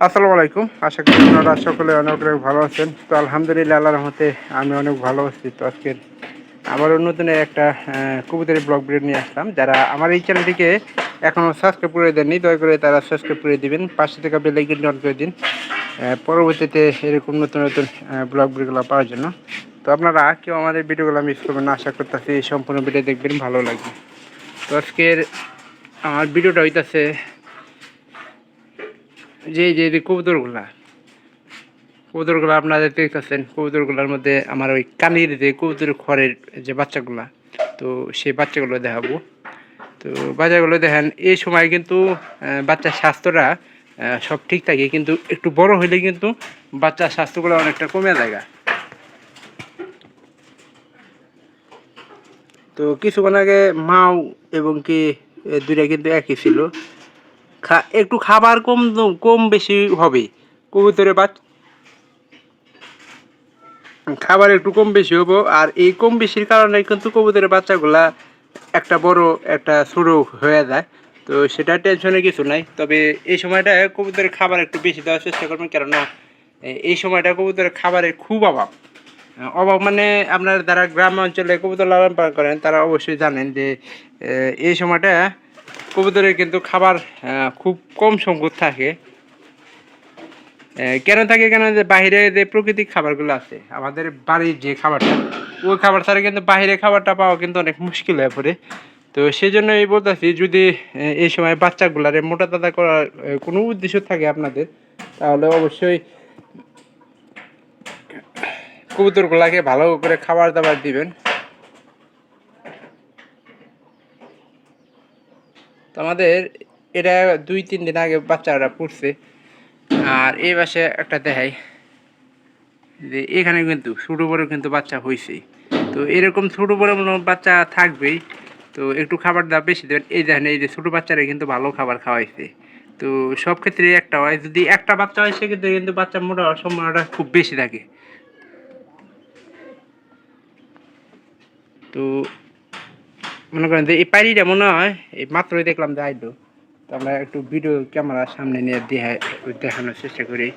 আসসালামু আলাইকুম। আশা করি আপনারা সকলে অনেক ভালো আছেন। তো আলহামদুলিল্লাহ আল্লাহর রহমতে আমি অনেক ভালো আছি। তো আজকের আবারও নতুন একটা কবুতরের ব্লগ ভিডিও নিয়ে আসলাম। যারা আমার এই চ্যানেলটিকে এখনও সাবস্ক্রাইব করে দেননি, দয়া করে তারা সাবস্ক্রাইব করে দিবেন, পাশে থাকা বেল আইকনটি অন করে দিন পরবর্তীতে এরকম নতুন নতুন ব্লগ ভিডিওগুলো পাওয়ার জন্য। তো আপনারা কেউ আমাদের ভিডিওগুলো মিস করবেন না, আশা করতেছি সম্পূর্ণ ভিডিও দেখবেন, ভালো লাগবে। তো আজকের আমার ভিডিওটা হইতাছে যে কবুতরগুলো আপনারা দেখতেছেন, কবুতরগুলোর মধ্যে আমার ওই কানির যে কবুতর খড়ের যে বাচ্চাগুলা, তো সেই বাচ্চাগুলো দেখাবো। তো বাচ্চাগুলো দেখেন, এই সময় কিন্তু বাচ্চার স্বাস্থ্যটা সব ঠিক থাকে, কিন্তু একটু বড় হইলে কিন্তু বাচ্চার স্বাস্থ্যগুলো অনেকটা কমে যায়। তো কিছুক্ষণ আগে মাও এবং কি দুইটা কিন্তু একই ছিল। একটু খাবার কম কম বেশি হবে কবুতরের বাচ্চা, খাবার একটু কম বেশি হবো। আর এই কম বেশির কারণে কিন্তু কবুতরের বাচ্চাগুলা একটা বড় একটা ছোট হয়ে যায়। তো সেটা টেনশনের কিছু নাই। তবে এই সময়টা কবুতরের খাবার একটু বেশি দেওয়ার চেষ্টা করবেন, কেননা এই সময়টা কবুতরের খাবারের খুব অভাব। মানে আপনার যারা গ্রাম অঞ্চলে কবুতর লালন পালন করেন তারা অবশ্যই জানেন যে এই সময়টা কবুতরের কিন্তু খাবার খুব কম সংখ্যক থাকে। কেন থাকে, কেন যে বাইরে যে প্রাকৃতিক খাবারগুলো আছে, আমাদের বাড়ির যে খাবারটা, ওই খাবার ছাড়া কিন্তু বাইরে খাবারটা পাওয়া কিন্তু অনেক মুশকিল হয়ে পড়ে। তো সেই জন্য এই বলতেছি, যদি এই সময় বাচ্চাগুলারে মোটা তাজা করার কোনো উদ্দেশ্য থাকে আপনাদের, তাহলে অবশ্যই কবুতরগুলাকে ভালো করে খাবার দাবার দিবেন। তো আমাদের এটা 2-3 দিন আগে বাচ্চারা পড়ছে। আর এই পাশে একটা দেখাই যে এখানে কিন্তু ছোটো বড়ো কিন্তু বাচ্চা হয়েছে। তো এরকম ছোটো বড়ো বাচ্চা থাকবেই, তো একটু খাবার দাবার বেশি দেবেন। এই দেখেন, এই যে ছোটো বাচ্চারা কিন্তু ভালো খাবার খাওয়াইছে। তো সব ক্ষেত্রে একটা হয়, যদি একটা বাচ্চা হয় সেক্ষেত্রে কিন্তু বাচ্চা মোটা হওয়ার সম্ভাবনাটা খুব বেশি থাকে। তো মনে করেন যে এই পায়রিটা মনে হয় এই মাত্রই দেখলাম যে আইলো। তো আমরা একটু ভিডিও ক্যামেরার সামনে নিয়ে দেখানোর চেষ্টা করি।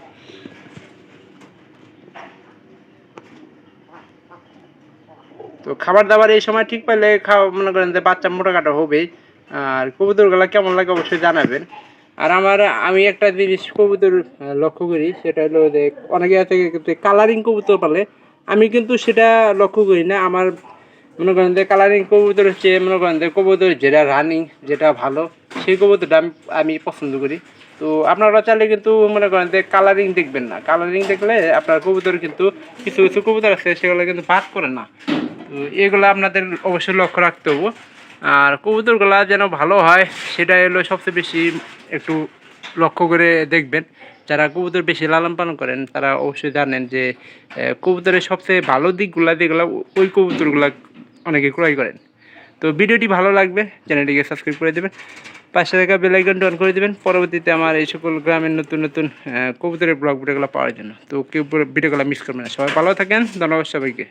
তো খাবার দাবার এই সময় ঠিক পাইলে খাওয়া, মনে করেন যে বাচ্চা মোটাকাটা হবেই। আর কবুতরগুলো কেমন লাগে অবশ্যই জানাবেন। আর আমি একটা জিনিস কবুতর লক্ষ্য করি, সেটা হলো যে অনেকে আছে কিন্তু কালারিং কবুতর পালে, আমি কিন্তু সেটা লক্ষ্য করি না। আমার মনে করেন যে কালারিং কবুতর হচ্ছে, মনে করেন যে কবুতর যেটা রানিং, যেটা ভালো, সেই কবুতরটা আমি পছন্দ করি। তো আপনারা চাইলে কিন্তু মনে করেন যে কালারিং দেখবেন না, কালারিং দেখলে আপনার কবুতর কিন্তু কিছু কিছু কবুতর আছে সেগুলো কিন্তু বাদ করে না। তো এগুলো আপনাদের অবশ্যই লক্ষ্য রাখতে হবে। আর কবুতরগুলো যেন ভালো হয় সেটাই হলো সবচেয়ে বেশি একটু লক্ষ্য করে দেখবেন। যারা কবুতর বেশি লালন পালন করেন তারা অবশ্যই জানেন যে কবুতরের সবচেয়ে ভালো দিকগুলো যেগুলো, ওই কবুতরগুলো অনেকে ক্রয় করেন। তো ভিডিওটি ভালো লাগবে, চ্যানেলটিকে সাবস্ক্রাইব করে দেবেন, পাশে থাকা বেল আইকনটি অন করে দেবেন পরবর্তীতে আমার এই সকল গ্রামের নতুন নতুন কবুতরের ব্লগ ভিডিওগুলো পাওয়ার জন্য। তো কেউ ভিডিওগুলো মিস করবেন না। সবাই ভালো থাকেন, ধন্যবাদ সবাইকে।